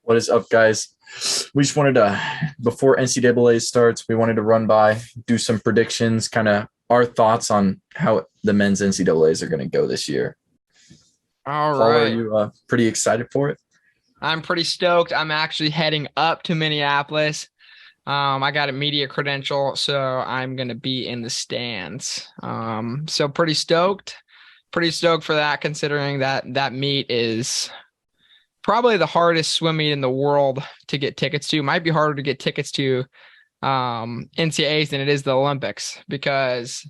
What is up, guys? We just wanted to, before NCAA starts, we wanted to run by, do some predictions, kind of our thoughts on how the men's NCAAs are going to go this year. All Paul, are right. you pretty excited for it? I'm pretty stoked. I'm actually heading up to Minneapolis. I got a media credential, so I'm gonna be in the stands. So pretty stoked. Pretty stoked for that, considering that meet is probably the hardest swim meet in the world to get tickets to. Might be harder to get tickets to NCAAs than it is the Olympics, because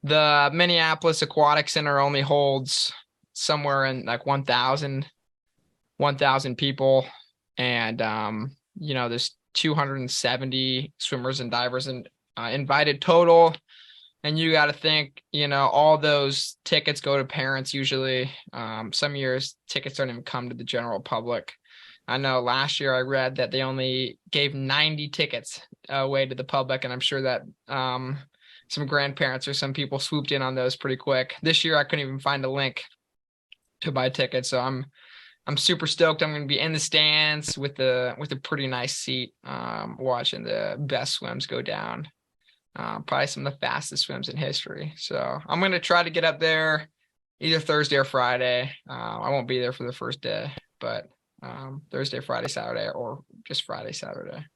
the Minneapolis Aquatic Center only holds somewhere in like 1,000 people, and there's 270 swimmers and divers and invited total. And you got to think, all those tickets go to parents usually. Some years tickets don't even come to the general public. I know last year I read that they only gave 90 tickets away to the public, and I'm sure that some grandparents or some people swooped in on those pretty quick. This year I couldn't even find a link to buy tickets, so I'm super stoked. I'm going to be in the stands with a pretty nice seat, watching the best swims go down. Probably some of the fastest swims in history. So I'm going to try to get up there either Thursday or Friday. I won't be there for the first day, but Thursday, Friday, Saturday, or just Friday, Saturday.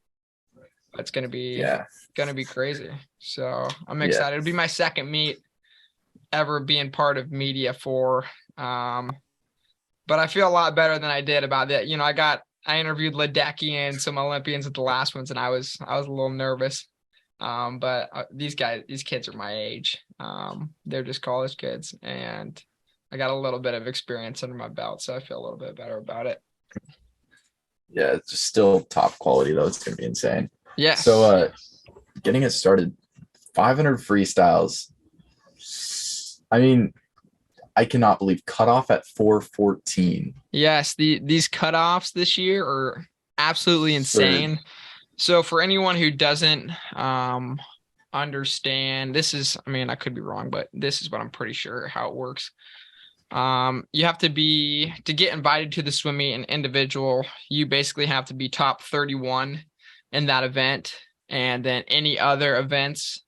It's going to be Yeah, crazy. So I'm yeah. excited. It'll be my second meet ever being part of media for. But I feel a lot better than I did about that. I interviewed Ledecky and some Olympians at the last ones, and I was a little nervous. But these kids are my age. They're just college kids, and I got a little bit of experience under my belt, so I feel a little bit better about it. Yeah, it's just still top quality though. It's going to be insane. So, Yes. getting it started, 500 freestyles. I mean, I cannot believe cutoff at 4:14. Yes, these cutoffs this year are absolutely Absurd. insane. So for anyone who doesn't understand, I mean, I could be wrong, but this is what I'm pretty sure how it works. You have to get invited to the swim meet, an individual, you basically have to be top 31 in that event. And then any other events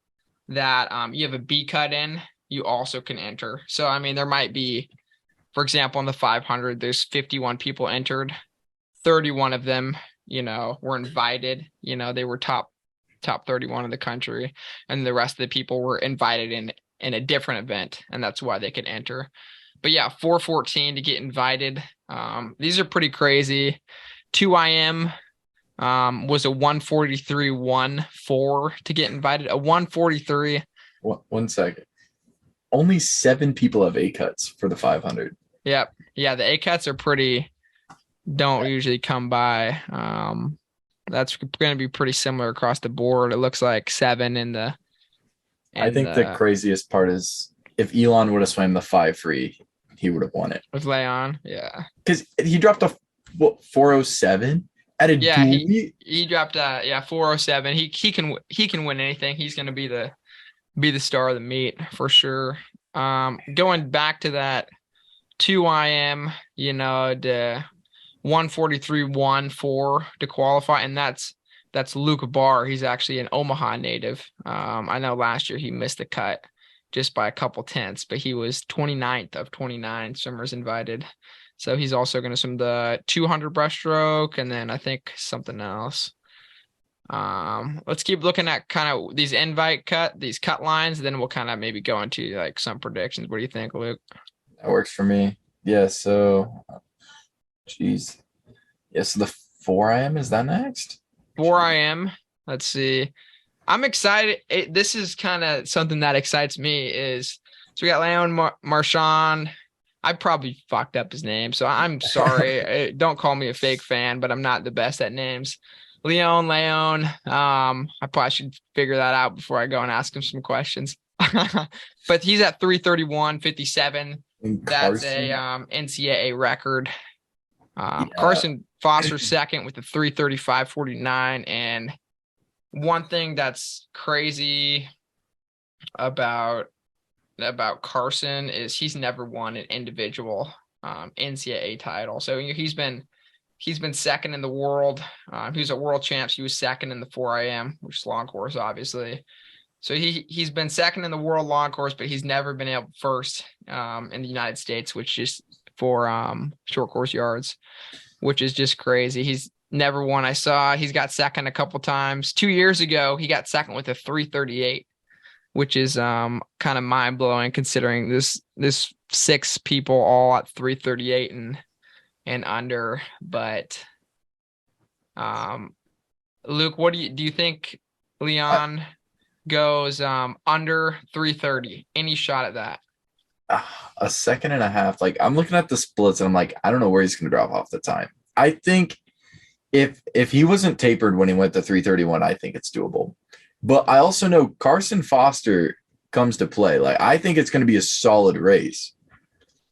that you have a B cut in, you also can enter. So, I mean, there might be, for example, in the 500, there's 51 people entered. 31 of them, were invited. They were top 31 in the country, and the rest of the people were invited in a different event, and that's why they could enter. But yeah, 414 to get invited. These are pretty crazy. 2IM was a 143.14 to get invited. A 143. One second. Only 7 people have A cuts for the 500. Yep. Yeah, the A cuts are don't usually come by. That's going to be pretty similar across the board. It looks like 7 I think the craziest part is if Elon would have swam the 5 free, he would have won it. with Leon. Yeah. Because he dropped a 407 at a Yeah, dual meet. he dropped 407. He can win anything. He's going to be the star of the meet for sure. Going back to that 2IM, the 143.14 to qualify, and that's Luke Barr. He's actually an Omaha native. I know last year he missed the cut just by a couple tenths, but he was 29th of 29 swimmers invited. So he's also going to swim the 200 breaststroke, and then I think something else. Let's keep looking at kind of these these cut lines, then we'll kind of maybe go into like some predictions. What do you think, Luke? That works for me. Yeah, so geez. Yeah, so the 4 a.m. is that next? 4IM. Let's see. I'm excited. This is kind of something that excites me is so we got Leon Marchand. I probably fucked up his name, so I'm sorry. Don't call me a fake fan, but I'm not the best at names. Leon. I probably should figure that out before I go and ask him some questions. But he's at 331.57. That's a NCAA record. Yeah. Carson Foster second with a 335.49. And one thing that's crazy about Carson is he's never won an individual NCAA title. So he's been He's been second in the world. He was at world champs. He was second in the 4 a.m., which is long course, obviously. So he's been second in the world long course, but he's never been able first in the United States, which is for short course yards, which is just crazy. He's never won. I saw he's got second a couple times. 2 years ago, he got second with a 3:38, which is kind of mind blowing considering this 6 people all at 3:38 and under. But Luke, what do you think Leon goes under 3:30? Any shot at that? A second and a half. Like, I'm looking at the splits and I'm like, I don't know where he's going to drop off the time. I think if he wasn't tapered when he went to 3:31, I think it's doable. But I also know Carson Foster comes to play. Like, I think it's going to be a solid race.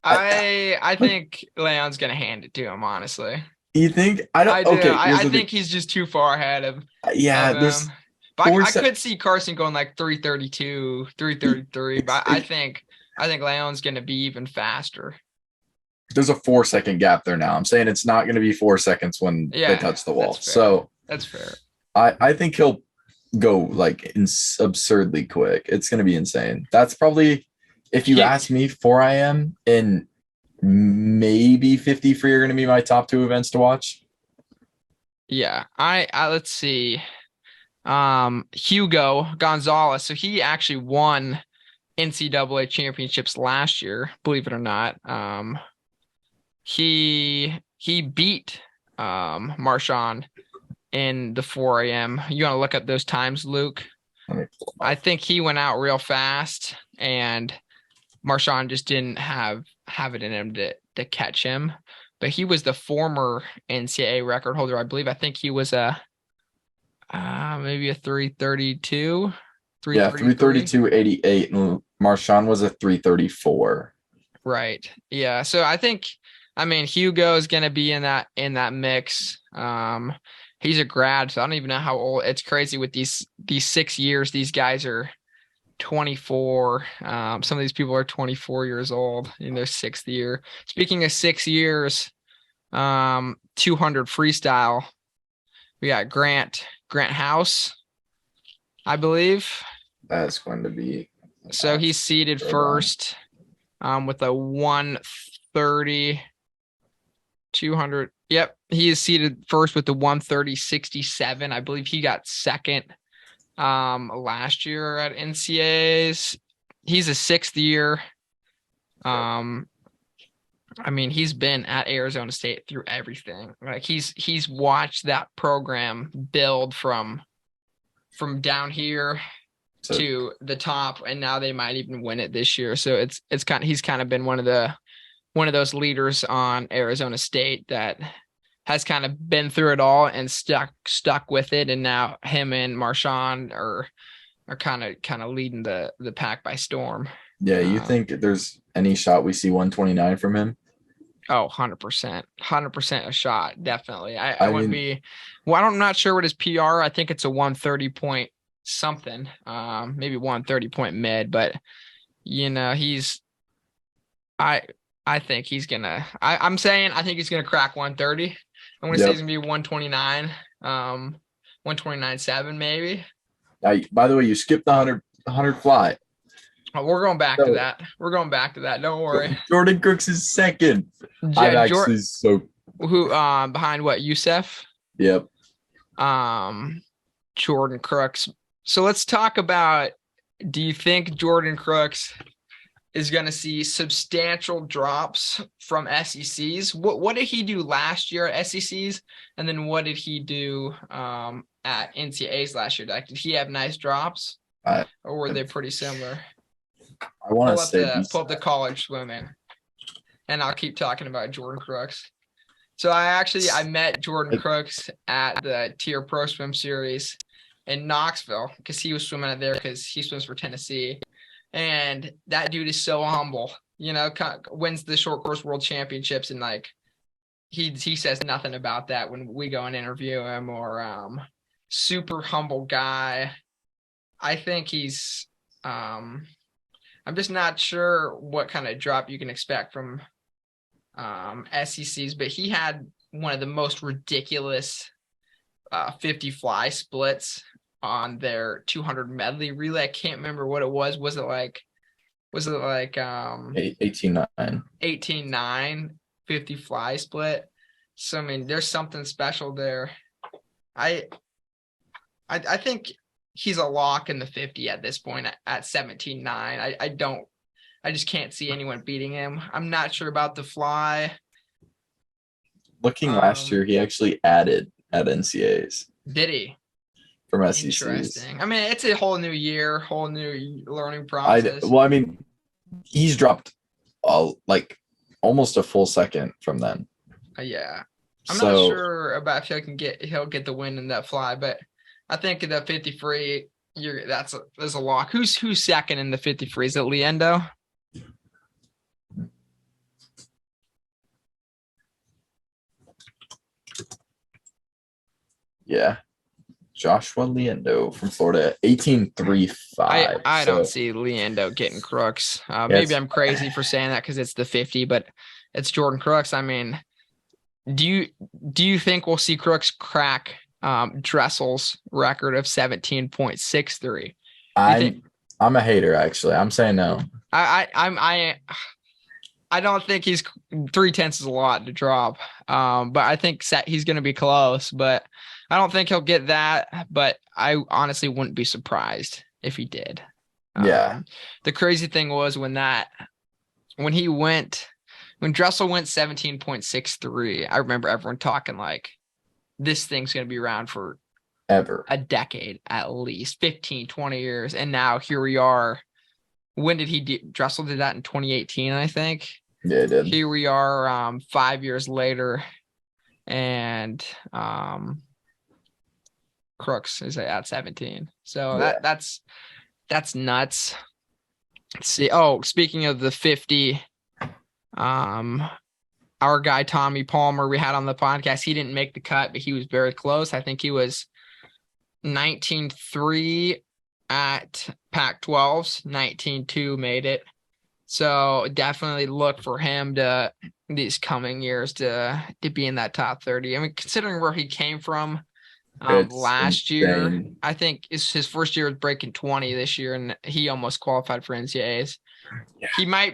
I think Leon's gonna hand it to him, honestly. You think? I don't. I do. Okay, I think he's just too far ahead of. yeah. Of There's him. But I could see Carson going like 3:32, 3:33. But I think Leon's gonna be even faster. There's a 4-second gap there now. I'm saying it's not going to be 4 seconds when they touch the wall. So that's fair. I think he'll go like absurdly quick. It's going to be insane. That's probably, if you ask me, 4 a.m. and maybe 53 are going to be my top 2 events to watch. Yeah, I let's see. Hugo Gonzalez. So he actually won NCAA championships last year, believe it or not. He beat Marchand in the 4 a.m. You want to look up those times, Luke? I think he went out real fast, and Marchand just didn't have it in him to catch him. But he was the former NCAA record holder, I believe. I think he was maybe a 3:32. Yeah, 3:32.88, and Marchand was a 3:34. Right. Yeah. So I mean, Hugo is going to be in that mix. He's a grad, so I don't even know how old. It's crazy with these 6 years. These guys are 24. Some of these people are 24 years old in their 6th year. Speaking of 6 years, 200 freestyle. We got Grant House, I believe. That's going to be. So he's seated first with a 1:30. 200. Yep. He is seated first with the 1:30.67. I believe he got second last year at NCAAs. He's a 6th year. I mean, he's been at Arizona State through everything. Like he's watched that program build from down here to the top, and now they might even win it this year. So he's kind of been one of those leaders on Arizona State that has kind of been through it all and stuck with it. And now him and Marchand are kind of leading the pack by storm. Yeah. You think there's any shot we see 129 from him? Oh, 100% a shot. Definitely. I wouldn't be, well, I'm not sure what his PR. I think it's a 130 point something, maybe 130 point mid, but I think he's gonna. I'm saying I think he's gonna crack 130. I'm gonna say he's gonna be 129, 129.7 maybe. By the way, you skipped the 100 fly. Oh, we're going back to that. Don't worry. Jordan Crooks is second. I'm actually who behind what, Youssef? Yep. Jordan Crooks. So let's talk about. Do you think Jordan Crooks is going to see substantial drops from SECs? What did he do last year at SECs? And then what did he do at NCAAs last year? Like, did he have nice drops? Or were they pretty similar? I want to say pull up the college swimming, and I'll keep talking about Jordan Crooks. So I met Jordan Crooks at the Tier Pro Swim Series in Knoxville because he was swimming out there because he swims for Tennessee. And that dude is so humble, wins the short course world championships. And like, he says nothing about that when we go and interview him, or super humble guy. I think he's, I'm just not sure what kind of drop you can expect from SECs, but he had one of the most ridiculous 50 fly splits on their 200 medley relay. I can't remember what it was. Was it like 18-9. 18-9 50 fly split? So I mean, there's something special there. I think he's a lock in the 50 at this point at 17-9. I just can't see anyone beating him. I'm not sure about the fly. Looking last year, he actually added at NCAAs. Did he? From SECs. Interesting. I mean, it's a whole new year, whole new learning process. I mean, he's dropped like almost a full second from then. Yeah. I'm not sure about if he'll get the win in that fly, but I think the 50 free, there's a lock. Who's second in the 50 free? Is it Leendo? Yeah. Joshua Leendo from Florida, 18.35. I don't see Leendo getting Crooks. Maybe I'm crazy for saying that because it's the 50, but it's Jordan Crooks. I mean, do you think we'll see Crooks crack Dressel's record of 17.63? I'm a hater, actually. I'm saying no. I don't think he's 0.3 is a lot to drop. But I think he's going to be close, but I don't think he'll get that, but I honestly wouldn't be surprised if he did. Yeah. The crazy thing was when Dressel went 17.63, I remember everyone talking like this thing's going to be around for ever a decade, at least 15, 20 years. And now here we are. When did Dressel did that in 2018, I think. Yeah, it did. Here we are 5 years later, and Crooks is at 17. So yeah. that's nuts. Let's see. Oh, speaking of the 50, our guy Tommy Palmer we had on the podcast, he didn't make the cut, but he was very close. I think he was 19-3 at Pac-12s. 19-2 made it. So definitely look for him to these coming years to be in that top 30. I mean, considering where he came from last year, I think his first year was breaking 20 this year, and he almost qualified for NCAAs. Yeah.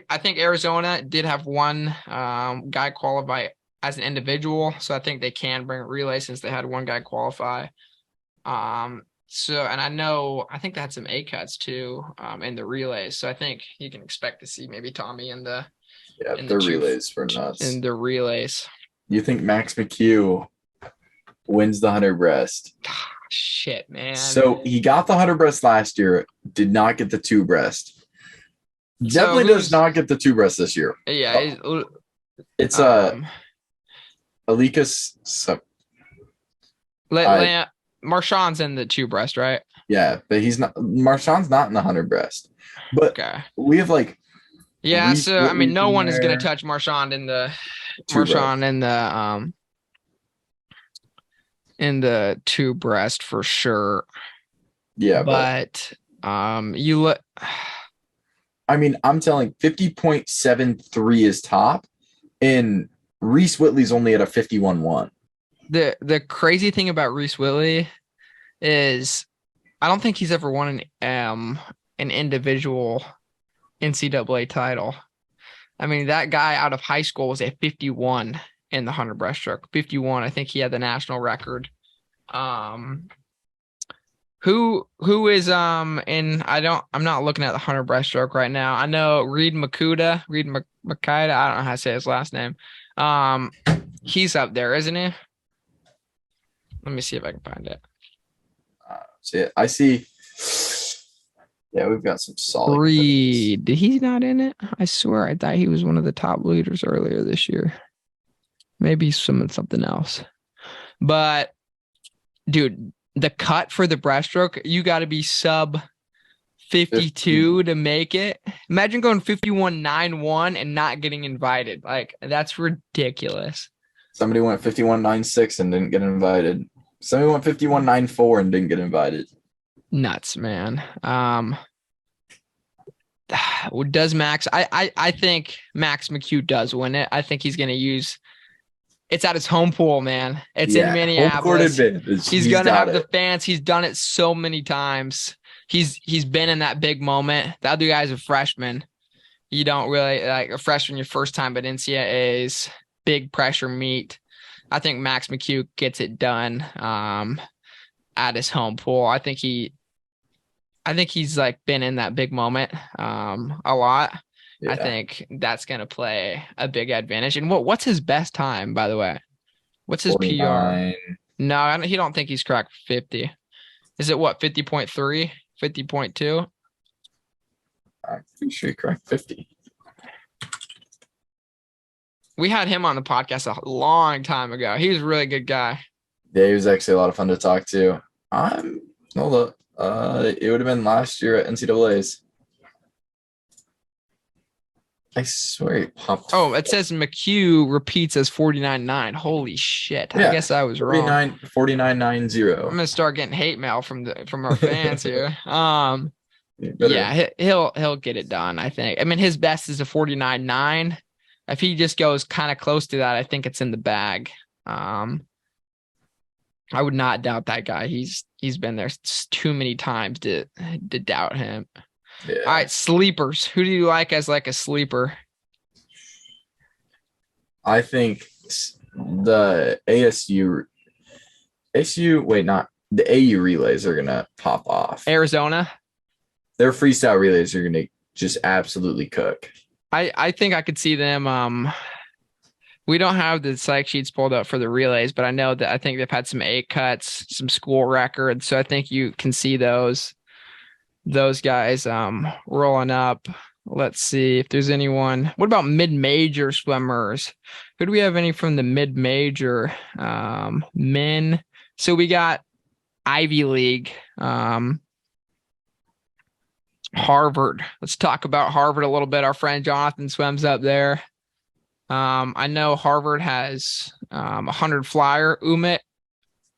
I think Arizona did have one guy qualify as an individual, so I think they can bring a relay since they had one guy qualify. And I think they had some A cuts too in the relays. So I think you can expect to see maybe Tommy in the relays for nuts. In the relays. You think Max McHugh wins the 100 breast? Shit, man. So he got the 100 breast last year, did not get the 2 breast. Definitely does not get the 2 breast this year. Yeah, it's Alikas. Marchand's in the 2 breast, right? Yeah, but he's not. Marchand's not in the 100 breast. But we have like. Yeah, so I mean, no one is going to touch Marchand in the in the 2 breast for sure. Yeah, but you look. I mean, I'm telling 50.73 is top, and Reese Whitley's only at a 51.1. The crazy thing about Reese Whitley is I don't think he's ever won an individual NCAA title. I mean, that guy out of high school was at 51 in the 100 breaststroke. 51, I think he had the national record. Who is I'm not looking at the 100 breaststroke right now. I know Reed Makita, I don't know how to say his last name. He's up there, isn't he? Let me see if I can find it. I see. Yeah, we've got some solid. Reed, he's not in it. I swear, I thought he was one of the top leaders earlier this year. Maybe he's something else. But, dude, the cut for the breaststroke, you got to be sub 52 to make it. Imagine going 51.91 and not getting invited. Like, that's ridiculous. Somebody went 51.96 and didn't get invited. Somebody went 51.94 and didn't get invited. Nuts, man. Does Max? I think Max McHugh does win it. I think he's going to use It's at his home pool, man. It's in Home court Minneapolis. advantage. He's He's gonna got have the it. fans. He's done it so many times. He's been in that big moment. The other guy's a freshman. You don't really like a freshman your first time, but NCAA's big pressure meet. I think Max McHugh gets it done at his home pool. I think he's like been in that big moment a lot. I Yeah. think that's gonna play a big advantage. And what's his best time, by the way? What's his PR? 49. No, he don't think he's cracked 50. Is it what, 50.3, 50.2? I'm pretty sure he cracked 50. We had him on the podcast a long time ago. He was a really good guy. Yeah, he was actually a lot of fun to talk to. Hold up. It would have been last year at NCAA's. I swear he popped. Oh, it says McHugh repeats as 49.9. Holy shit. Yeah, I guess I was wrong. 49.90. I'm gonna start getting hate mail from our fans here. Yeah, He'll get it done, I think. I mean, his best is a 49.9. If he just goes kind of close to that, I think it's in the bag. I would not doubt that guy. He's been there too many times to doubt him. yeah. All right, sleepers. Who do you like as like a sleeper? I think the the AU relays are gonna pop off. Arizona. Their freestyle relays are gonna just absolutely cook. I think I could see them. We don't have the psych sheets pulled up for the relays, but I think they've had some 8 cuts, some school records. So I think you can see those guys rolling up. Let's see if there's anyone. What about mid-major swimmers? Who do we have any from the mid-major men? So we got Ivy League, Harvard. Let's talk about Harvard a little bit. Our friend Jonathan swims up there. I know Harvard has 100 flyer, Umit.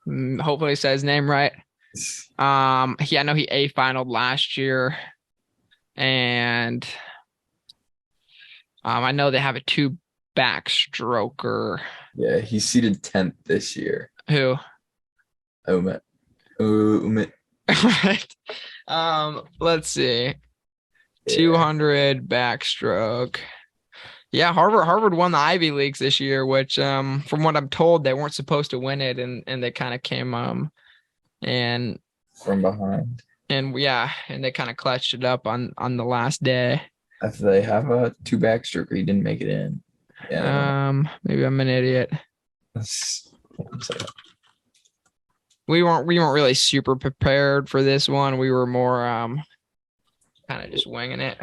Hopefully I said his name right. I know he A-finaled last year. And I know they have a 2 backstroker. Yeah, he's seeded 10th this year. Who? Umit. Let's see. 200 backstroke. Yeah, Harvard won the Ivy Leagues this year, which from what I'm told, they weren't supposed to win it, and they kind of came and from behind. And they kind of clutched it up on the last day. If they have a 2 backstroker, he didn't make it in. Yeah. Maybe I'm an idiot. We weren't really super prepared for this one. We were more kind of just winging it.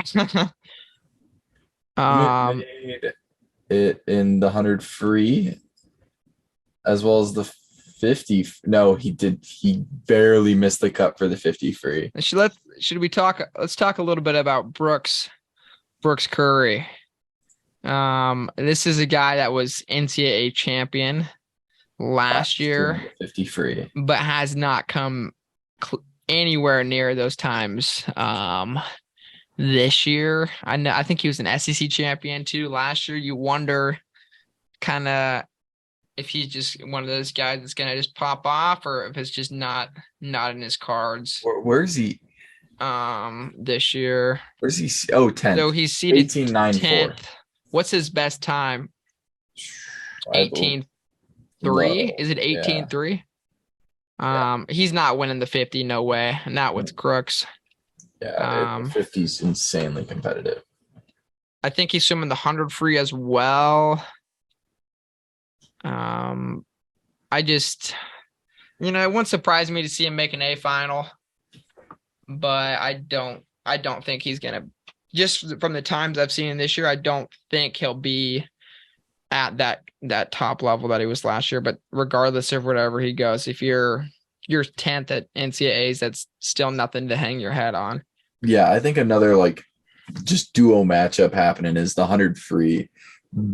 Made it in the 100 free as well as the 50. No, he did. He barely missed the cut for the 50 free. Let's talk a little bit about Brooks Curry. This is a guy that was NCAA champion last year, 50 free, but has not come anywhere near those times this year. I think he was an SEC champion too last year. You wonder kind of if he's just one of those guys that's gonna just pop off, or if it's just not in his cards. Where's he? This year. Where's he? Oh, 10th. So he's seeded 18.94. What's his best time? 18.3. Is it 18.3? Yeah. He's not winning the 50, no way. Not with Crooks. Yeah, the 50's insanely competitive. I think he's swimming the 100 free as well. I just, it wouldn't surprise me to see him make an A final, but I don't think he's gonna. Just from the times I've seen him this year, I don't think he'll be at that top level that he was last year. But regardless of whatever he goes, if you're 10th at NCAAs, that's still nothing to hang your head on. Yeah, I think another just duo matchup happening is the 100 free.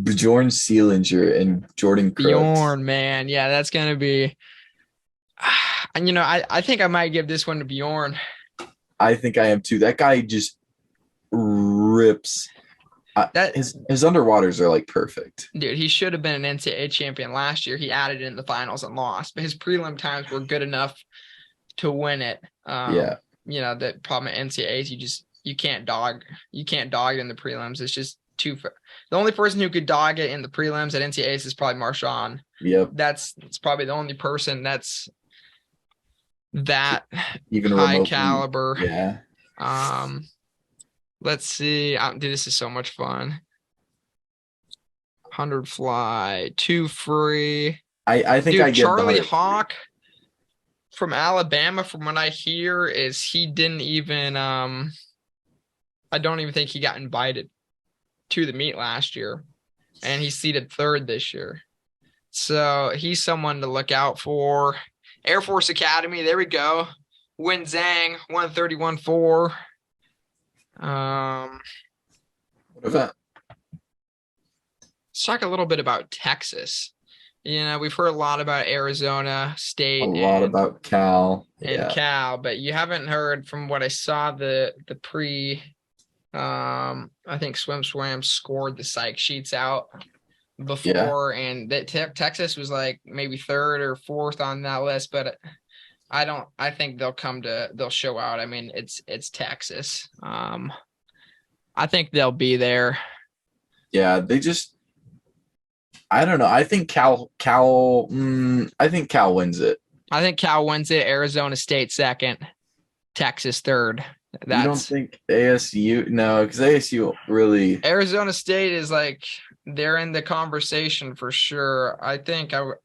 Bjorn Seelinger and Jordan Crooks. Bjorn, man. Yeah, that's going to be – and, I think I might give this one to Bjorn. I think I am too. That guy just rips. That his underwaters are like perfect. dude, he should have been an NCAA champion last year. He added it in the finals and lost, but his prelim times were good enough to win it. Yeah. The problem at NCAAs, you can't dog it in the prelims. It's just too. The only person who could dog it in the prelims at NCAAs is probably Marchand. Yep. It's probably the only person that's that Even high remotely. caliber. Yeah. Let's see. Dude, this is so much fun. 100 fly, 2 free. I think Dude, I get Charlie the Hawk from Alabama, from what I hear, is he didn't even I don't even think he got invited to the meet last year, and he's seeded 3rd this year. So he's someone to look out for. Air Force Academy, there we go. Win Zhang, 131.4. what event? Let's talk a little bit about Texas. We've heard a lot about Arizona State A lot about Cal. and Cal, but you haven't heard, from what I saw, the pre I think Swim scored the psych sheets out before, and that Texas was like maybe 3rd or 4th on that list, but I think they'll show out. I mean, it's Texas. I think they'll be there. Yeah, I don't know. I think Cal I think Cal wins it. I think Cal wins it. Arizona State 2nd, Texas 3rd. You don't think ASU? No, because ASU really. Arizona State is like, they're in the conversation for sure. I think I'll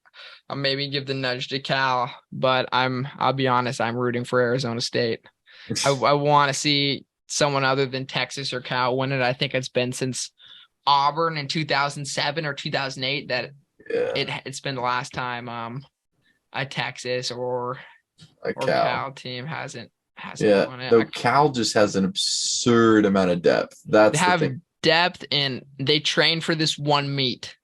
maybe give the nudge to Cal, but I'll be honest, I'm rooting for Arizona State. I want to see someone other than Texas or Cal win it. I think it's been since Auburn in 2007 or 2008 that it's been the last time a Texas or Cal team hasn't won it. Though Cal just has an absurd amount of depth. That's they have the thing. Depth, and they train for this one meet.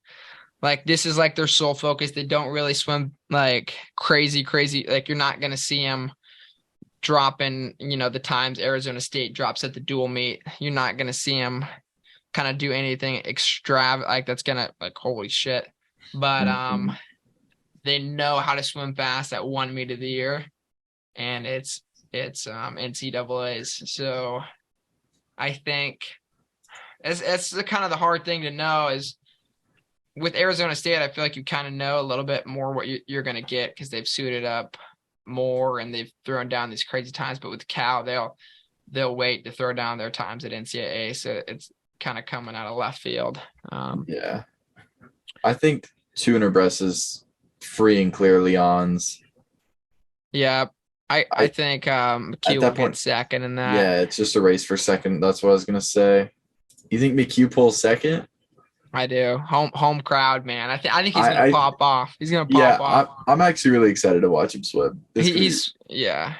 Like, this is like their sole focus. They don't really swim like crazy. Like, you're not gonna see them dropping, the times Arizona State drops at the dual meet. You're not gonna see them kind of do anything extravagant like that's gonna, like, holy shit. But they know how to swim fast at one meet of the year, and it's NCAA's. So I think it's the kind of the hard thing to know is with Arizona State. I feel like you kind of know a little bit more what you're going to get because they've suited up more and they've thrown down these crazy times. But with Cal, they'll wait to throw down their times at NCAA. So it's kind of coming out of left field. Yeah, I think 200 breast is free and clear Leon's. Yeah, I think McHugh will get 2nd in that. Yeah, it's just a race for 2nd. That's what I was gonna say. You think McHugh pulls 2nd? I do. Home crowd, man. I think he's gonna pop off. He's gonna pop off. I'm actually really excited to watch him swim. Yeah.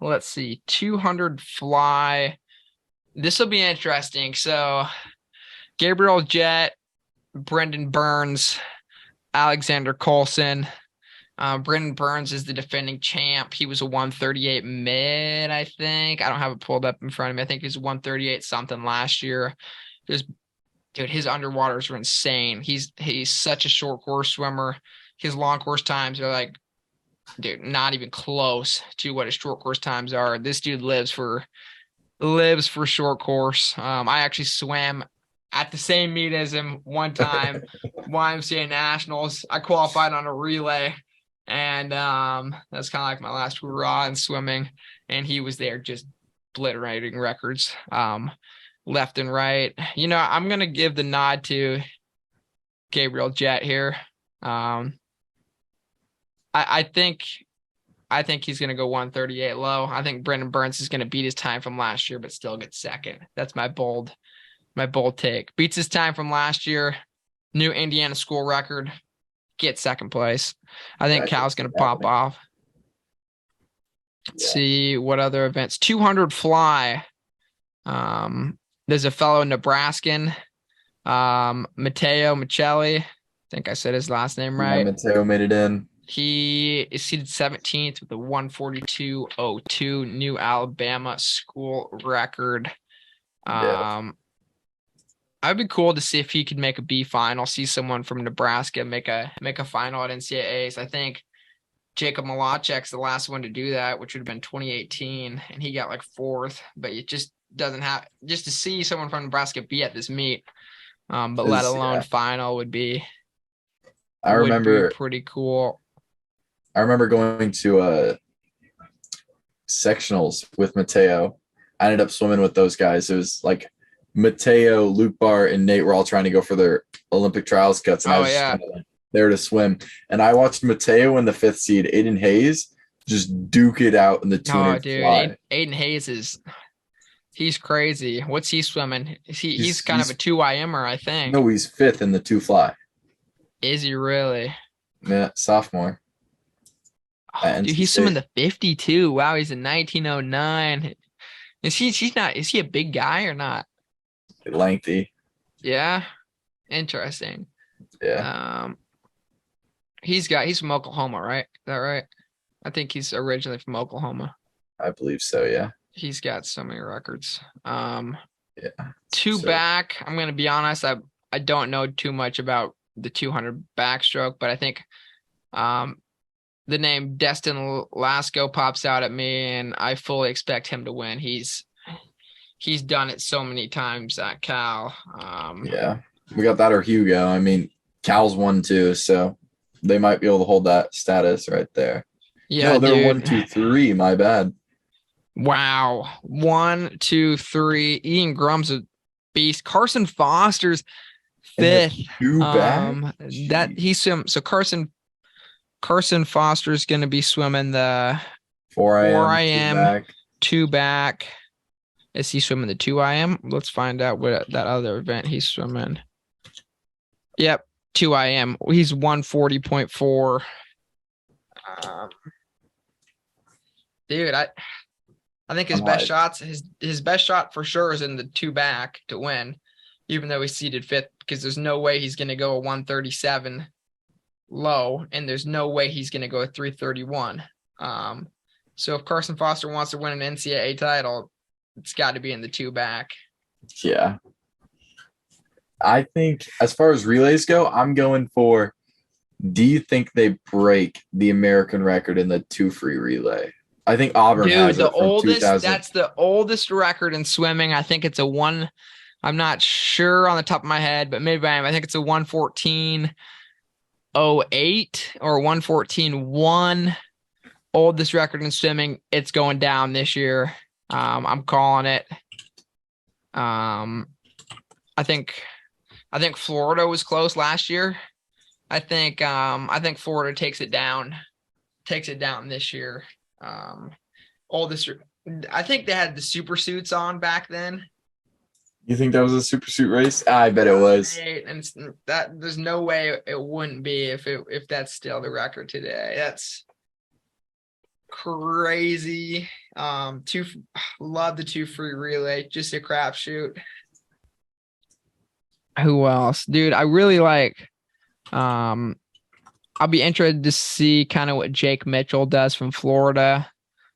Let's see. 200 fly. This will be interesting. So Gabriel Jett, Brendan Burns, Alexander Coulson. Brendan Burns is the defending champ. He was a 138 mid, I think. I don't have it pulled up in front of me. I think he was 138 something last year. Dude, his underwaters are insane. He's such a short course swimmer. His long course times are like, dude, not even close to what his short course times are. This dude lives for short course. I actually swam at the same meet as him one time, YMCA Nationals. I qualified on a relay, and that's kind of like my last hurrah in swimming. And he was there just obliterating records left and right. I'm going to give the nod to Gabriel Jett here. I think he's going to go 138 low. I think Brendan Burns is going to beat his time from last year, but still get 2nd. That's my bold take. Beats his time from last year, new Indiana school record, get 2nd place. I think Cal's going to pop off. Let's see what other events. 200 fly. There's a fellow Nebraskan, Matteo Michelli. I think I said his last name right. Yeah, Matteo made it in. He is seeded 17th with a 142.02 new Alabama school record. I'd be cool to see if he could make a B final, see someone from Nebraska make a final at NCAAs. I think Jacob Malachek's the last one to do that, which would have been 2018, and he got like fourth. But it just doesn't have just to see someone from Nebraska be at this meet, but let alone final would be pretty cool. I remember going to sectionals with Mateo. I ended up swimming with those guys. It was like Mateo, Luke Barr, and Nate were all trying to go for their Olympic trials cuts, and I was just kind of like there to swim. And I watched Mateo in the 5th seed, Aiden Hayes, just duke it out in the 200 fly. Aiden Hayes he's crazy. What's he swimming? He's kind of a 2IMer, I think. No, he's 5th in the 2 fly. Is he really? Yeah, sophomore. Oh, dude, he's swimming the 52. Wow, he's in 1909. Is he a big guy or not? Lengthy. Yeah. Interesting. Yeah. He's from Oklahoma, right? Is that right? I think he's originally from Oklahoma. I believe so, yeah. He's got so many records. Yeah. 2 back. I'm gonna be honest, I don't know too much about the 200 backstroke, but I think the name Destin Lasco pops out at me, and I fully expect him to win. He's done it so many times at Cal. Yeah, we got that or Hugo. I mean, Cal's won too, so they might be able to hold that status right there. Yeah, no, they're 1, 2, 3. My bad. Wow, 1, 2, 3. Ian Grum's a beast. Carson Foster's 5th. 2 back. That he's so Carson Foster's going to be swimming the 4 IM 2 back. Is he swimming the 2 IM? Let's find out what that other event he's swimming. Yep, 2 IM. He's 140.4. Dude, I think his best shots, his best shot for sure is in the 2 back to win, even though he's seeded 5th, because there's no way he's going to go a 137 low, and there's no way he's going to go a 331. So if Carson Foster wants to win an NCAA title, it's got to be in the 2 back. Yeah. I think as far as relays go, I'm going for, do you think they break the American record in the 2 free relay? I think Auburn has it from 2000. That's the oldest record in swimming. I think it's I'm not sure on the top of my head, but maybe I think it's a 114.08 or 114.1. Oldest record in swimming. It's going down this year. I'm calling it. I think Florida was close last year. I think Florida takes it down this year. Oldest. I think they had the super suits on back then. You think that was a super suit race? I bet it was. And that there's no way it wouldn't be if that's still the record today. That's crazy. Love the 2 free relay. Just a crapshoot. Who else, dude? I really like. I'll be interested to see kind of what Jake Mitchell does from Florida.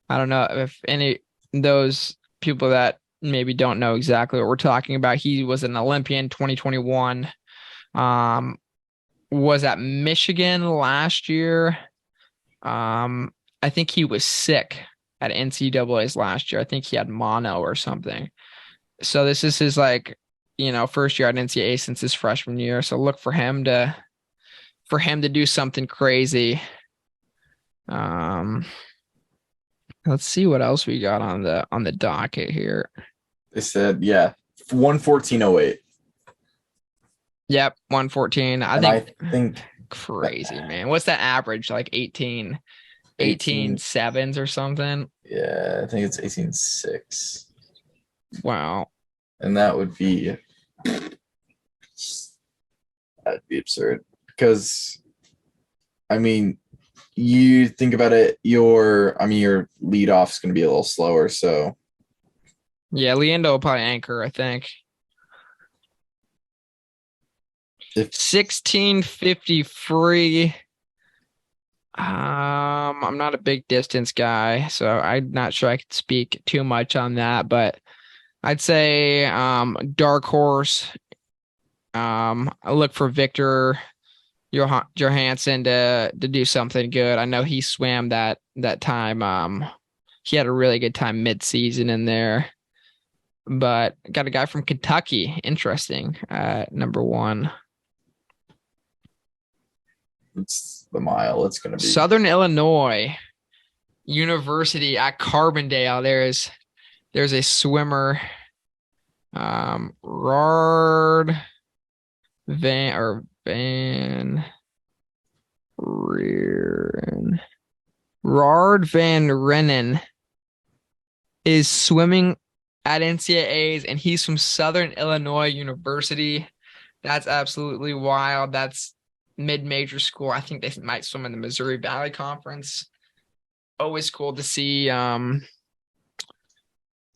I don't know if any of those people that maybe don't know exactly what we're talking about. He was an Olympian 2021. Was at Michigan last year. I think he was sick at NCAAs last year. I think he had mono or something. So this is his first year at NCAA since his freshman year. So look for him to do something crazy. Let's see what else we got on the docket here. They said, 114.08. Yep, 114. I think crazy, man. What's that average? Like 18 sevens or something? Yeah, I think it's 18.6. Wow. And that would be absurd. Because, I mean, you think about it, your lead off is going to be a little slower. So, yeah, Leando will probably anchor, I think. 1650 free. I'm not a big distance guy, so I'm not sure I could speak too much on that, but I'd say dark horse I look for Victor Johansson to do something good. I know he swam that time. He had a really good time mid-season in there. But got a guy from Kentucky. Interesting. Number 1. It's the mile. It's going to be Southern Illinois University at Carbondale. There's a swimmer. Rard Van Reeren. Rard Van Rennen is swimming at NCAAs, and he's from Southern Illinois University. That's absolutely wild. That's mid-major school. I think they might swim in the Missouri Valley Conference. Always cool to see the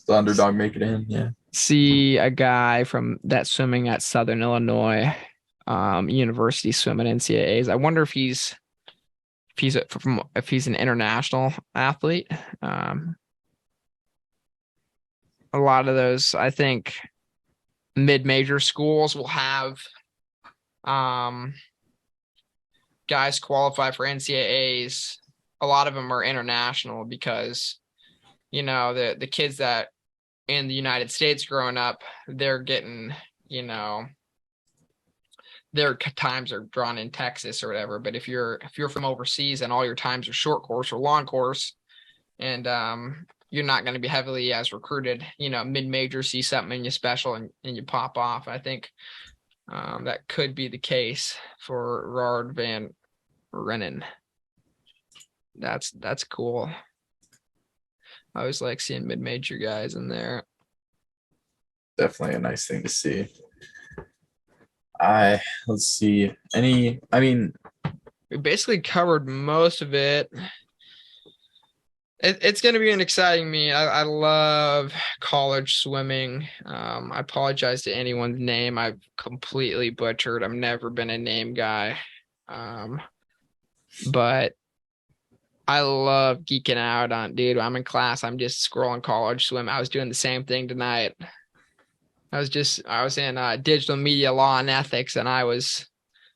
underdog make it in. Yeah. See a guy from that swimming at Southern Illinois University swimming NCAAs. I wonder if he's an international athlete. A lot of those, I think, mid-major schools will have guys qualify for NCAAs. A lot of them are international because, the kids that in the United States growing up, they're getting, their times are drawn in Texas or whatever. But if you're from overseas and all your times are short course or long course, and you're not going to be heavily as recruited, mid-major, see something in you special and you pop off. I think that could be the case for Rard Van Rennen. That's cool. I always like seeing mid-major guys in there. Definitely a nice thing to see. Let's see. We basically covered most of it. It's going to be an exciting meet. I love college swimming. I apologize to anyone's name I've completely butchered. I've never been a name guy. But I love geeking out on, dude, I'm in class. I'm just scrolling college swim. I was doing the same thing tonight. I was in digital media law and ethics, and I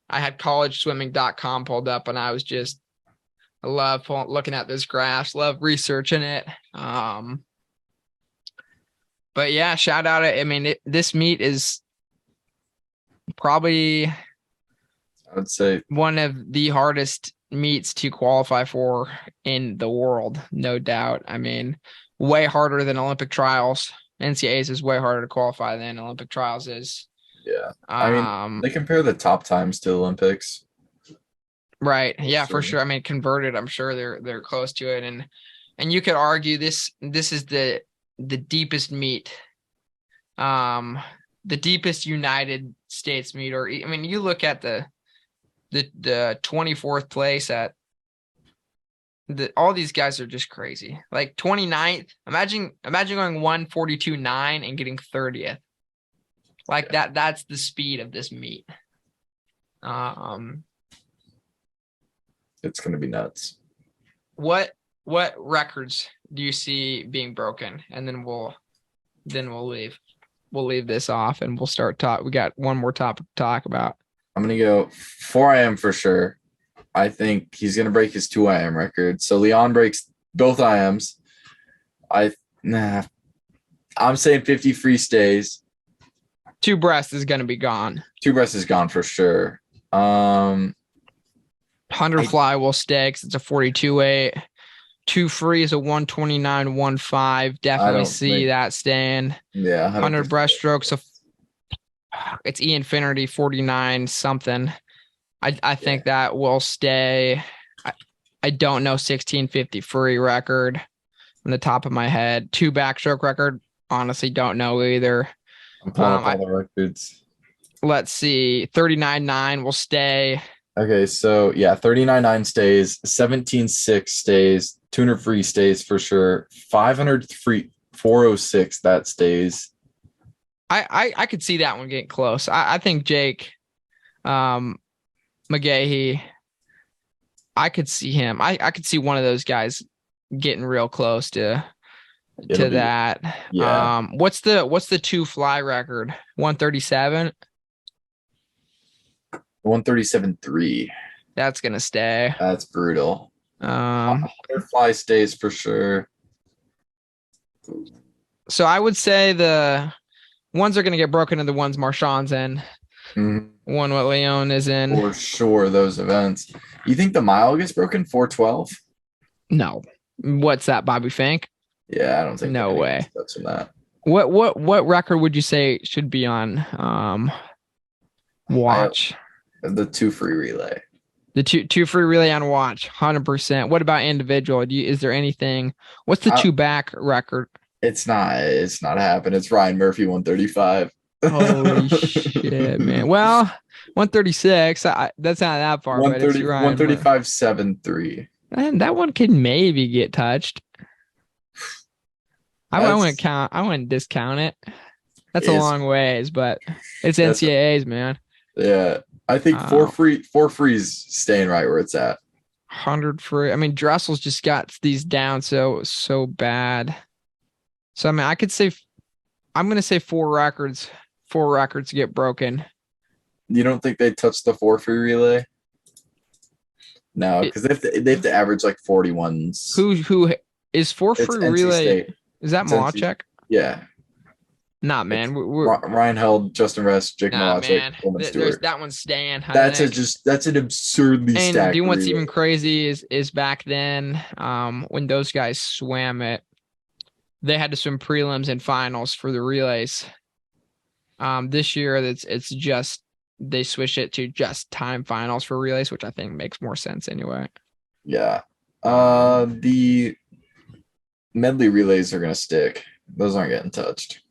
had collegeswimming.com pulled up, and I love looking at this graphs, love researching it. But yeah, shout out. This meet is probably, I would say, one of the hardest meets to qualify for in the world, no doubt. Way harder than Olympic trials. NCAAs is way harder to qualify than Olympic trials is. Yeah. They compare the top times to Olympics. Right. Yeah, for sure. Converted, I'm sure they're close to it. And you could argue this is the deepest meet. The deepest United States meet, or you look at the 24th place at all these guys are just crazy. Like 29th. Imagine going 142.9 and getting 30th. Like that's the speed of this meet. It's going to be nuts. What records do you see being broken? And then we'll leave. We'll leave this off and we'll start talk. We got one more topic to talk about. I'm going to go 4 IM for sure. I think he's going to break his 2 IM record. So Leon breaks both IMs. I'm saying 50 free stays. 2 breast is going to be gone. 2 breast is gone for sure. 100 fly will stay because it's a 42.8. 2 free is a 129.15. Definitely see that staying. Yeah. 100 breaststrokes. It's E-Infinity 49 something. I think that will stay. I don't know 1650 free record on the top of my head. 2 backstroke record. Honestly, don't know either. I'm pulling up all the records. Let's see. 39.9 will stay. Okay, so yeah, 39.9 stays, 17.6 stays, 200 free stays for sure, 500 free, 406 that stays. I could see that one getting close. I think Jake McGahee, I could see him. I could see one of those guys getting real close to that. Yeah. What's the 2 fly record? 137? 137.3. That's gonna stay. That's brutal. Um, Butterfly stays for sure. so I would say the ones are gonna get broken, and the ones Marchand's in. Mhm. One what Leon is in. For sure, those events. You think the mile gets broken 412? No. What's that, Bobby Fink? Yeah, I don't think No anyone's way. touching that. What record would you say should be on I watch? the 2 free relay. The two free relay on watch, 100%. What about individual? Is there anything? What's the I, two back record? it's not happening. It's Ryan Murphy 135. Holy shit, man. Well, 136. That's not that far, but it's 130, Ryan. 135.73. And that one could maybe get touched. I wouldn't That's count. I wouldn't discount it. That's a it's long ways, but it's that's NCAAs, man. yeah. I think Uh, four free's staying right where it's at. 100 free. I mean, Dressel's just got these down so bad. So I mean, I'm gonna say four records. Four records get broken. You don't think they touch the 4 free relay? No, It, because they have to average like 41s. who is four It's free NC relay? State. Is that It's NC. Malachek? Yeah. Nah, It's man. We're Ryan Held, Justin Rest, Jake nah, Malachek, man. Coleman There's Stewart. that one's staying. I That's think. that's an absurdly And stacked do what's relay. even crazy is back then, when those guys swam it, they had to swim prelims and finals for the relays. This year it's just they switch it to just time finals for relays, which I think makes more sense anyway. Yeah. Um, The medley relays are gonna stick. Those aren't getting touched.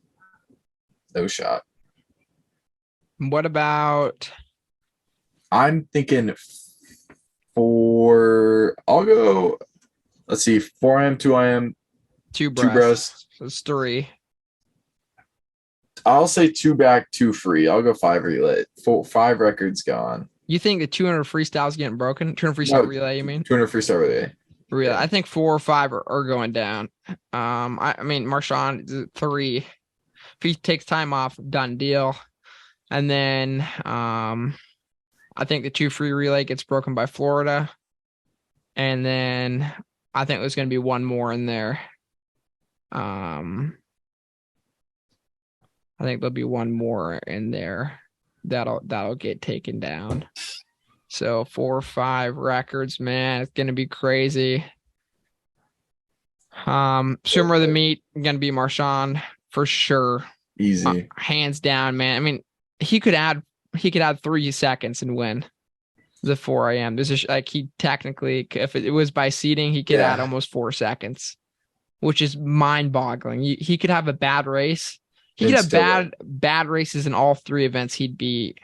No shot. what about I'm thinking I'll go. Let's see, 4 IM, 2 IM, two two breasts? breast. So it's three. I'll say 2 back, 2 free. I'll go 5 relay. 5 records gone. You think the 200 freestyle is getting broken? 200 freestyle No, relay, you mean? 200 freestyle relay. Relay. Yeah. I think 4 or 5 are going down. I mean Marchand 3. If he takes time off, done deal. And then I think the 2 free relay gets broken by Florida. And then I think there's going to be one more in there. I think there'll be one more in there that'll get taken down. So 4 or 5 records, man, it's gonna be crazy. Swimmer of the meet gonna be Marchand for sure, Easy. hands down, man. I mean, he could add 3 seconds and win the 4 a.m. This is like he technically, if it was by seeding, he could add almost 4 seconds, which is mind-boggling. He could have a bad race. He could have bad races in all 3 events. He'd be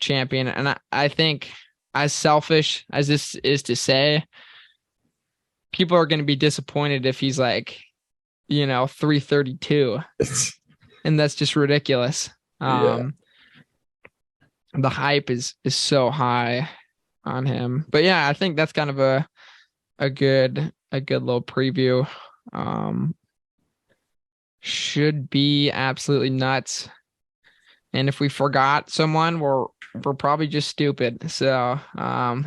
champion. And I think, as selfish as this is to say, people are going to be disappointed if he's like, 332, and that's just ridiculous. Yeah. The hype is so high on him. But yeah, I think that's kind of a good little preview. Should be absolutely nuts. And if we forgot someone, we're probably just stupid. So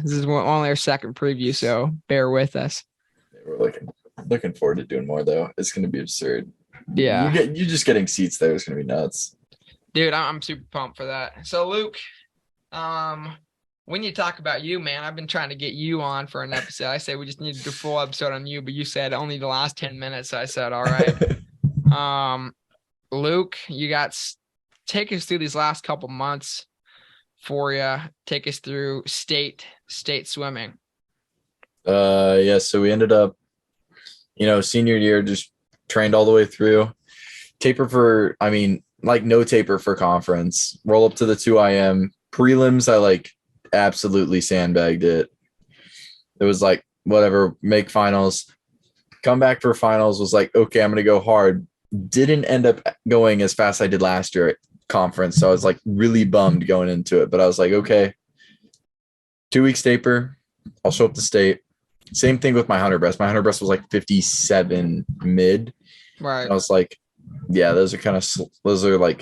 this is only our second preview, so bear with us. We're looking forward to doing more though. It's gonna be absurd. Yeah. You just getting seats there is gonna be nuts. Dude, I'm super pumped for that. So Luke, when you talk about you, man, I've been trying to get you on for an episode. I said we just needed a full episode on you, but you said only the last 10 minutes. So I said, all right. Luke, take us through these last couple months for you. Take us through state swimming. Yeah, so we ended up, senior year, just trained all the way through. No taper for conference. Roll up to the 2 IM. Prelims, I absolutely sandbagged it. It was whatever, make finals. Come back for finals, was okay, I'm going to go hard. Didn't end up going as fast as I did last year at conference. So I was really bummed going into it. But I was okay, 2 weeks taper. I'll show up to state. Same thing with my 100 breast. My 100 breast was 57 mid. Right. And I was yeah, those are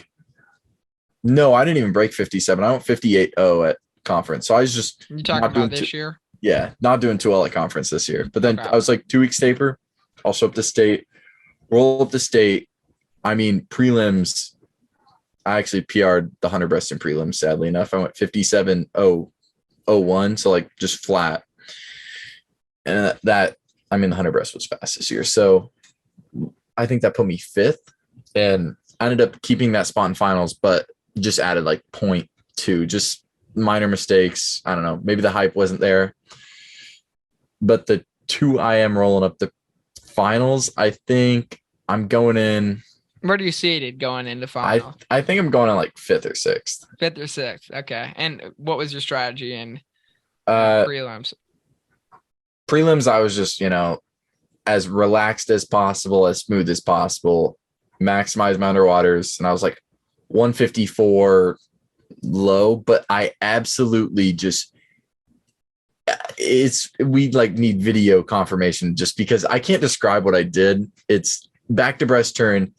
no, I didn't even break 57. I went 58.0 conference. So I was just You talking not doing about this year? yeah, not doing too well at conference this year. But then Okay. I was like 2 weeks taper. I'll show up to state, roll up to state. I mean, prelims, I actually PR'd the 100 breast in prelims, sadly enough. I went 57.001, so like just flat. And that, I mean, the 100 breast was fast this year. So I think that put me 5th. And I ended up keeping that spot in finals, but just added like 0.2, just minor mistakes. I don't know. Maybe the hype wasn't there. But the 2 I am rolling up the finals, I think I'm going in. Where do you see it going into final? I think I'm going in like 5th or 6th. 5th or 6th. Okay. And what was your strategy in prelims? Prelims, I was just, as relaxed as possible, as smooth as possible, maximize my underwaters. And I was like 154 low, but I absolutely just, we like need video confirmation just because I can't describe what I did. It's back to breast turn.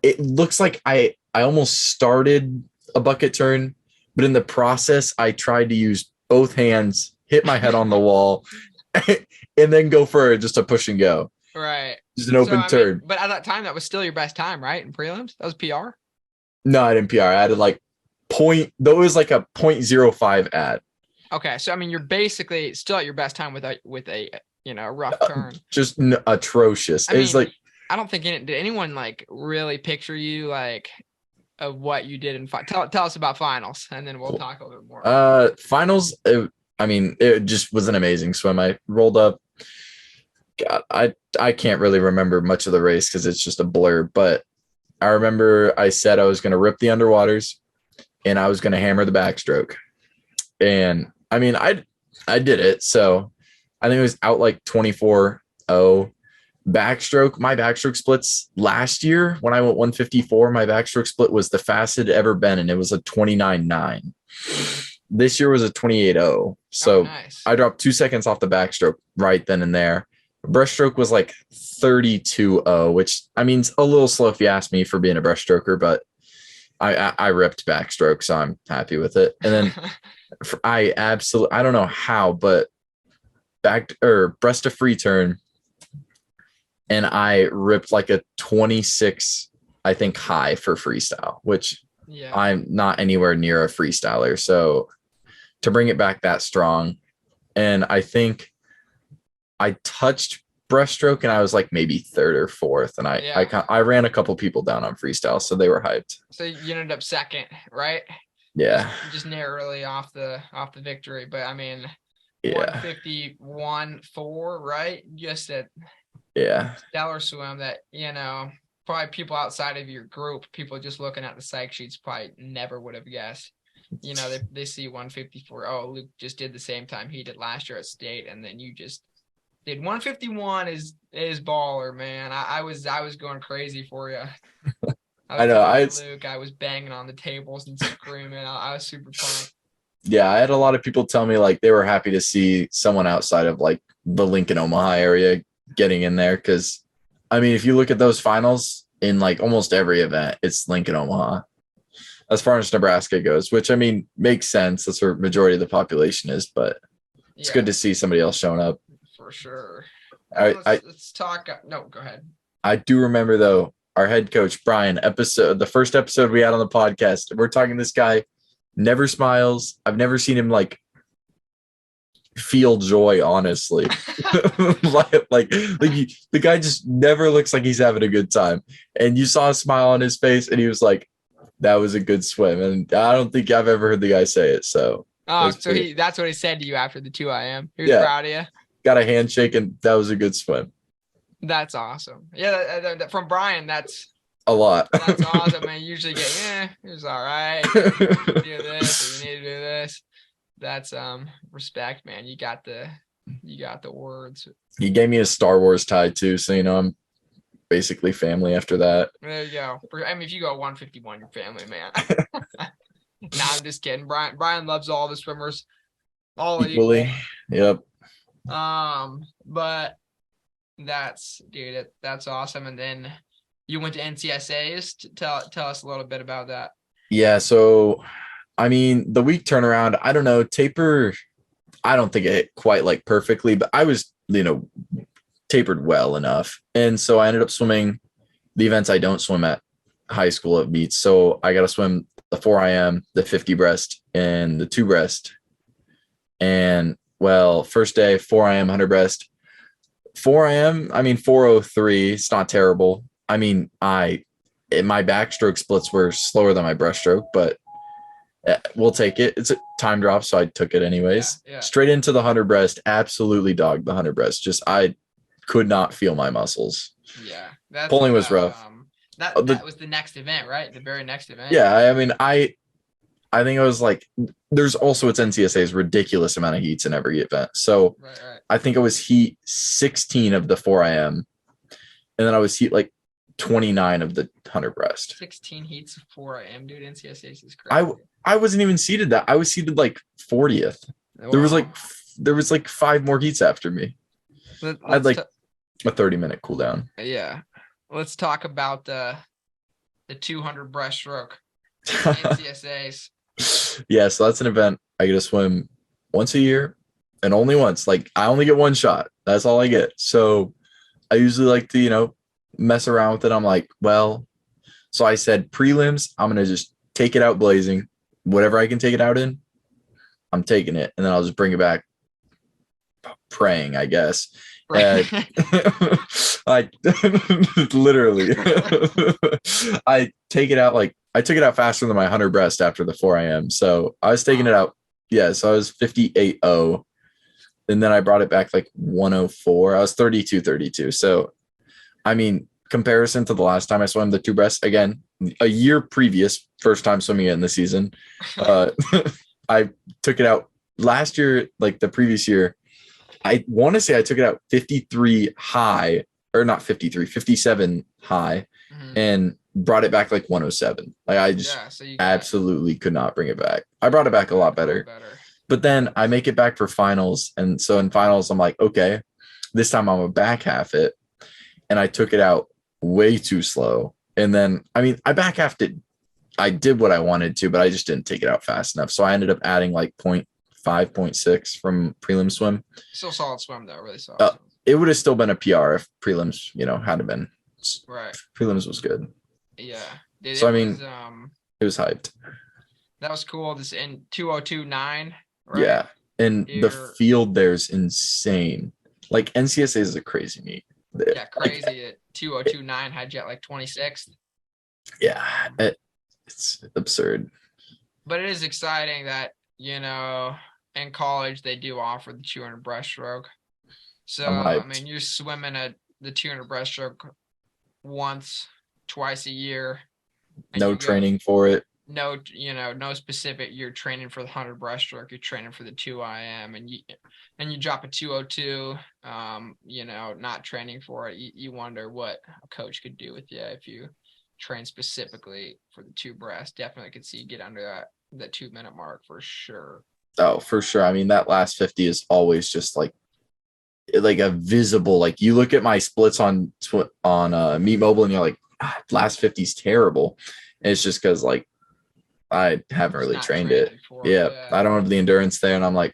It looks like I almost started a bucket turn, but in the process, I tried to use both hands, hit my head on the wall, and then go for just a push and go. Right. Just an open turn. But at that time, that was still your best time, right? In prelims? That was PR? No, I didn't PR. I added like that was like a 0.05 ad. Okay. So, I mean, you're basically still at your best time with a rough turn. Just atrocious. It's like, I don't think did anyone like really picture you like of what you did in tell us about finals, and then we'll talk a little bit more. Finals, it just was an amazing swim. I rolled up. God, I can't really remember much of the race because it's just a blur, but I remember I said I was going to rip the underwaters and I was going to hammer the backstroke. And I mean, I did it. So I think it was out like 24.0. Backstroke, my backstroke splits last year when I went 154, my backstroke split was the fastest it ever been, and it was a 29.9. This year was a 28.0. So nice. I dropped 2 seconds off the backstroke right then and there. Breaststroke was like 32.0, which I mean, it's a little slow if you ask me for being a breaststroker, but I ripped backstroke, so I'm happy with it. And then I don't know how, but breast to free turn, and I ripped like a 26, I think, high for freestyle, which I'm not anywhere near a freestyler. So to bring it back that strong, and I think I touched breaststroke and I was like maybe 3rd or 4th, and I ran a couple people down on freestyle, so they were hyped. So you ended up 2nd, right? Yeah. Just narrowly off the victory, but I mean, 151.4, right? Just at stellar swim that probably people outside of your group, people just looking at the psych sheets probably never would have guessed. They see 154. Oh, Luke just did the same time he did last year at state, and then you just did 151 is baller, man. I was going crazy for you. I know. Luke, I was banging on the tables and screaming. I was super pumped. Yeah, I had a lot of people tell me like they were happy to see someone outside of like the Lincoln, Omaha area getting in there, because I mean, if you look at those finals in like almost every event, it's Lincoln, Omaha, as far as Nebraska goes, which I mean makes sense. That's where majority of the population is, but it's good to see somebody else showing up. For sure. Let's talk. No, go ahead. I do remember though, our head coach Brian, the first episode we had on the podcast, we're talking this guy never smiles. I've never seen him like feel joy, honestly. The guy just never looks like he's having a good time, and you saw a smile on his face and he was like, that was a good swim. And I don't think I've ever heard the guy say it. So that's what he said to you after the 2 IM. He was proud of you. Got a handshake, and that was a good swim. That's awesome. Yeah, from Brian, that's a lot. That's awesome, man. You usually get, it was all right. You do this, or you need to do this. That's respect, man. You got the words. He gave me a Star Wars tie too, so I'm basically family after that. There you go. I mean, if you go 151, you're family, man. Nah, I'm just kidding. Brian loves all the swimmers, all equally. Yep. But that's awesome. And then you went to NCSAs. Tell us a little bit about that. Yeah, so I mean, the week turnaround, I don't know, taper, I don't think it hit quite like perfectly, but I was, tapered well enough. And so I ended up swimming the events I don't swim at high school at meets. So I got to swim the 4 IM, the 50 breast, and the 2 breast. And well, first day, 4 IM, 100 breast. 4 IM, I mean, 4:03. It's not terrible. I mean, my backstroke splits were slower than my breaststroke, but we'll take it. It's a time drop, so I took it anyways. Yeah. Straight into the 100 breast, absolutely dogged the 100 breast. Just I could not feel my muscles. Yeah, Pulling was rough. That was the next event, right? The very next event. Yeah, I mean, I think it was like there's also it's NCSA's ridiculous amount of heats in every event. So right. I think it was heat 16 of the 4 IM, and then I was heat like 29 of the 100 breast. 16 heats of 4 IM, dude. NCSA's is crazy. I wasn't even seated that. I was seated like 40th. Wow. There was like 5 more heats after me. I had like a 30-minute cooldown. Yeah. Let's talk about the 200 breaststroke NCSAs. Yeah, so that's an event I get to swim once a year and only once. Like I only get one shot. That's all I get. So I usually like to, mess around with it. I'm like, well, so I said prelims, I'm going to just take it out blazing. Whatever I can take it out in, I'm taking it. And then I'll just bring it back praying, I guess. Right. I literally I take it out like I took it out faster than my 100 breast after the 4 IM. So I was taking it out. Yeah. So I was 58.0. And then I brought it back like 104. I was 32. So, I mean, comparison to the last time I swam the 2 breasts, again, a year previous, first time swimming it in the season. I took it out last year, like the previous year. I want to say I took it out 53 high, or not 53, 57 high, and brought it back like 107. Like I just absolutely could not bring it back. I brought it back a lot better. But then I make it back for finals. And so in finals, I'm like, okay, this time I'm gonna back half it. And I took it out way too slow. And then, I mean, I back halved it. I did what I wanted to, but I just didn't take it out fast enough. So I ended up adding like 0.5, 0.6 from prelim swim. Still solid swim though, really solid. It would have still been a PR if prelims, had been. Right. Prelims was good. Yeah. So I mean, it was hyped. That was cool. This in 2:02.9. Right? Yeah, and the field there's insane. Like NCSA is a crazy meet. Yeah, crazy. At 2:02.9 had you at like 26th. Yeah, it's absurd. But it is exciting that in college they do offer the 200 breaststroke. So I mean, you're swimming at the 200 breaststroke twice a year. No training for it. No, no specific. You're training for the 100 breaststroke. You're training for the 2 IM, and you drop a 2:02. Not training for it. You wonder what a coach could do with you if you train specifically for the 2 breast. Definitely could see you get under that 2-minute mark for sure. Oh, for sure. I mean, that last 50 is always just like a visible. Like you look at my splits on Meet Mobile, and you're like, last 50 is terrible. And it's just because like I haven't really trained it. Yeah, I don't have the endurance there, and I'm like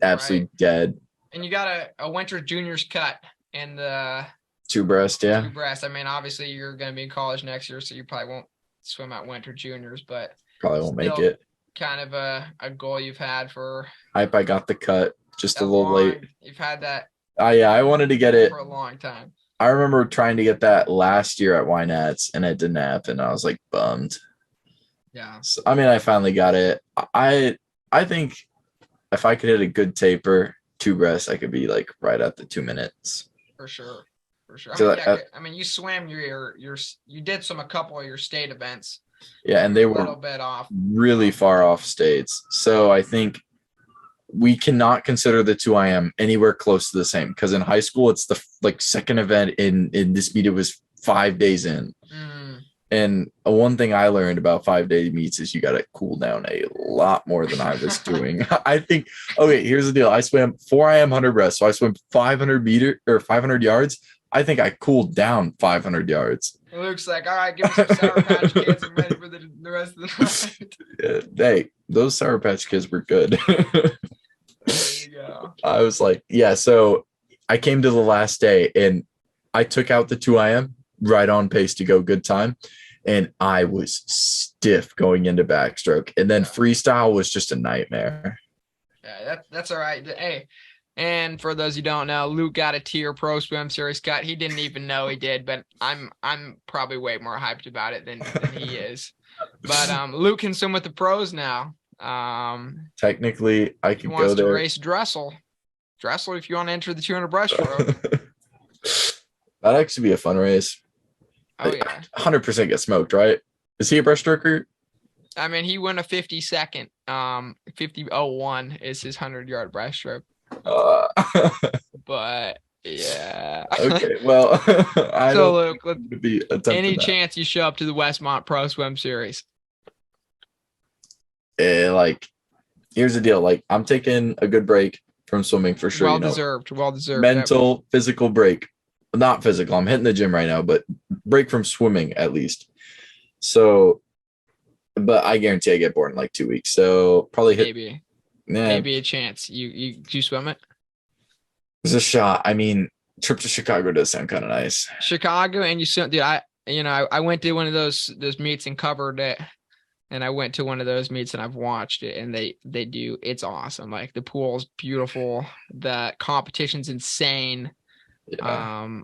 absolutely dead. And you got a winter juniors cut in the 2 breast, yeah. 2 breast. I mean, obviously you're going to be in college next year, so you probably won't swim at winter juniors, but probably won't make it. Kind of a goal you've had for. I got the cut just a little late. You've had that. Yeah, I wanted to get it for a long time. I remember trying to get that last year at Wynats, and it didn't happen. I was like bummed. Yeah. So, I mean, I finally got it. I think if I could hit a good taper, 2 breasts, I could be like right at the 2 minutes. For sure. I mean, you swam you did a couple of your state events. Yeah, and they were a little bit off, really far off states. So I think we cannot consider the 2 IM anywhere close to the same, because in high school it's the second event in this meet. It was 5 days in. And one thing I learned about 5-day meets is you got to cool down a lot more than I was doing. I think, okay, here's the deal. I swam 4 IM 100 breast. So I swam 500 yards. I think I cooled down 500 yards. Luke's like, all right, give me some Sour Patch Kids. I'm ready for the rest of the night. Hey, those Sour Patch Kids were good. There you go. I was like, yeah. So I came to the last day and I took out the 2IM right on pace to go good time. And I was stiff going into backstroke. And then freestyle was just a nightmare. Yeah, that's all right. Hey, and for those who don't know, Luke got a tier pro swim series cut. He didn't even know he did, but I'm probably way more hyped about it than he is. But Luke can swim with the pros now. Technically, I could he wants go there. To race Dressel, if you want to enter the 200 breaststroke. That'd actually be a fun race. Oh yeah, 100% get smoked, right? Is he a breaststroker? I mean, he won a 52nd. 50.01 is his 100-yard breaststroke. But yeah. Okay, well, I so don't Luke, think be any chance you show up to the Westmont Pro Swim Series? Like, here's the deal. Like, I'm taking a good break from swimming for sure. Well deserved. Mental, physical break. Not physical. I'm hitting the gym right now, but break from swimming at least. So, but I guarantee I get bored in like 2 weeks. So probably maybe a chance. You swim it? There's a shot. I mean, trip to Chicago does sound kind of nice. Chicago, and you swim, dude. I went to one of those meets and covered it, and I went to one of those meets and I've watched it, and they do. It's awesome. Like the pool's beautiful. The competition's insane. Yeah.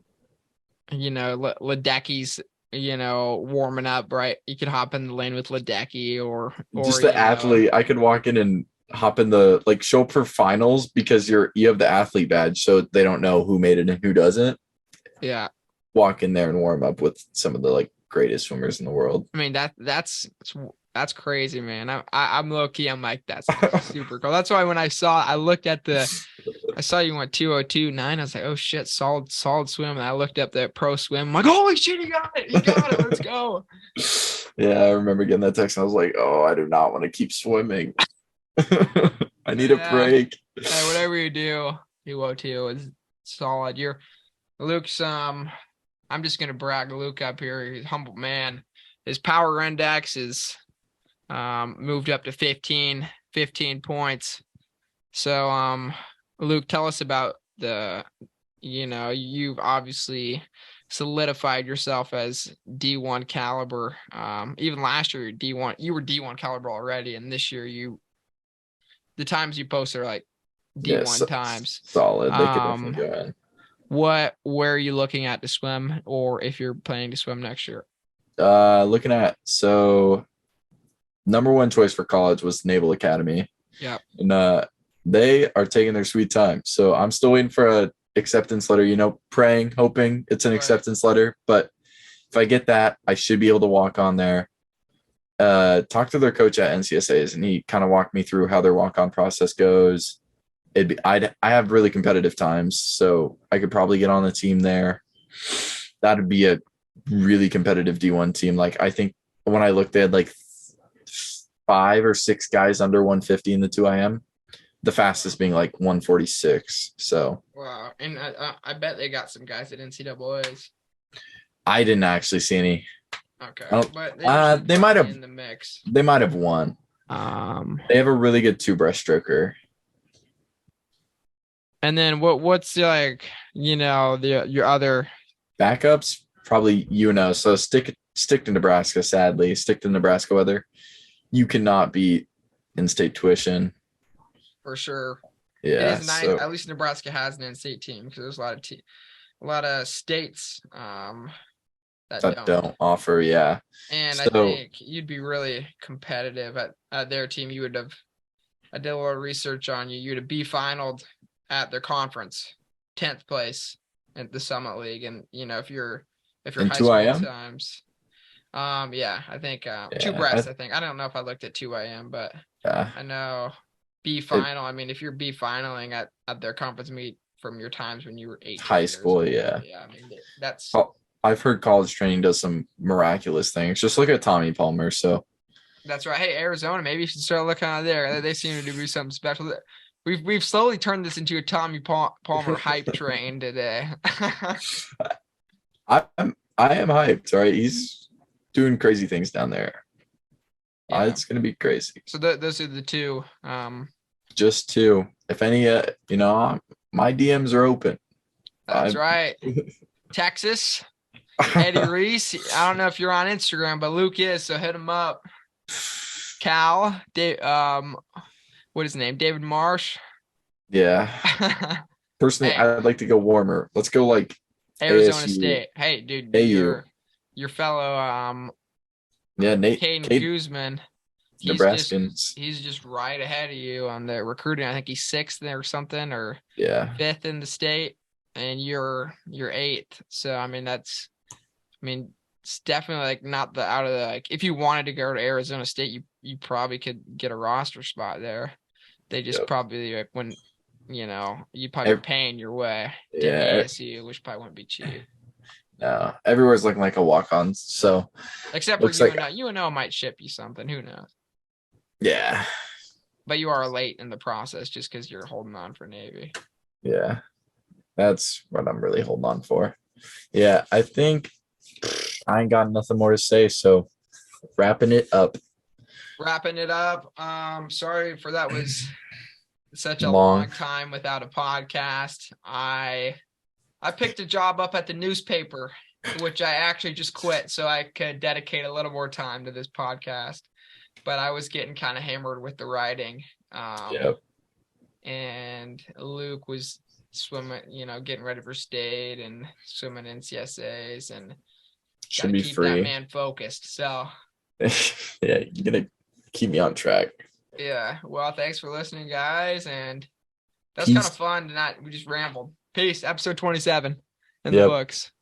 Ledecky's, warming up, right? You could hop in the lane with Ledecky or just the athlete. I could walk in and hop in the show up for finals because you have the athlete badge, so they don't know who made it and who doesn't. Yeah. Walk in there and warm up with some of the greatest swimmers in the world. I mean, that's crazy, man. I'm low key. I'm like, that's super cool. That's why when I saw you went 202.9. I was like, oh shit, solid swim. And I looked up the pro swim. I'm like, holy shit, you got it. Let's go. Yeah, I remember getting that text and I was like, oh, I do not want to keep swimming. I need a break. Hey, whatever you do, UO2 is solid. Luke's I'm just gonna brag Luke up here. He's a humble man. His power index is moved up to 15 points. So Luke, tell us about you've obviously solidified yourself as D1 caliber. Even last year you were D1 caliber already, and this year the times you post are like D1 times. Solid. They could definitely go in. Where are you looking at to swim, or if you're planning to swim next year? Looking at, so number one choice for college was Naval Academy. Yeah. And they are taking their sweet time. So I'm still waiting for a acceptance letter, praying, hoping it's an acceptance letter. But if I get that, I should be able to walk on there. Talk to their coach at NCSAs, and he kind of walked me through how their walk-on process goes. I have really competitive times, so I could probably get on the team there. That'd be a really competitive D1 team. I think when I looked, they had 5 or 6 guys under 150 in the 2IM. The fastest being 146. So wow, and I bet they got some guys at NCAAs. I didn't actually see any. Okay, but they might have in the mix. They might have won. They have a really good 2 breaststroker. And then what's your other backups? Probably UNO. So stick to Nebraska. Sadly, stick to Nebraska weather. You cannot beat in-state tuition. For sure. Yeah, it is nice. At least Nebraska has an in-state team, because there's a lot of states that don't offer. Yeah, and I think you'd be really competitive at their team. I did a little research on you. You'd be finaled at their conference, 10th place at the Summit League, and if you're high school times, I think 2 breasts. I think I don't know if I looked at 2IM, but I know B final. I mean, if you're B finaling at their conference meet from your times when you were 8 high school, yeah. I mean, that's. I've heard college training does some miraculous things. Just look at Tommy Palmer. So that's right. Hey, Arizona, maybe you should start looking out there. They seem to do something special. We've slowly turned this into a Tommy Palmer hype train today. I am hyped. All right, he's doing crazy things down there. Yeah. It's gonna be crazy. So those are the two. Just two. If any, my DMs are open. That's I right. Texas, Eddie Reese. I don't know if you're on Instagram, but Luke is, so hit him up. Cal, what is his name? David Marsh. Yeah. Personally, Hey, I'd like to go warmer. Let's go like Arizona ASU, State. Hey, dude, AU. your fellow Yeah, Caden Kate, Guzman. Nebraskans. He's just right ahead of you on the recruiting. I think he's 6th or something, or Yeah. 5th in the state, and you're 8th. So it's definitely like not the out of the like. If you wanted to go to Arizona State, you probably could get a roster spot there. They just Yep. probably like when you probably be paying your way to Yeah. ASU, which probably wouldn't be cheap. No, everywhere's looking like a walk-on. So Except for looks like UNO might ship you something. Who knows? yeah, But you are late in the process just because you're holding on for Navy. yeah. That's what I'm really holding on for. Yeah, I think I ain't got nothing more to say. So wrapping it up. Wrapping it up. Sorry for that was such a Long. long time without a podcast. I picked a job up at the newspaper, which I actually just quit so I could dedicate a little more time to this podcast. But I was getting kind of hammered with the writing. Yep. And Luke was swimming, getting ready for state and swimming NCSAs and Should be keep free. that man focused. So yeah, you're gonna keep me on track. yeah. Well, thanks for listening, guys. And that's Peace. kind of fun tonight. We just rambled. Peace. Episode 27 in the books.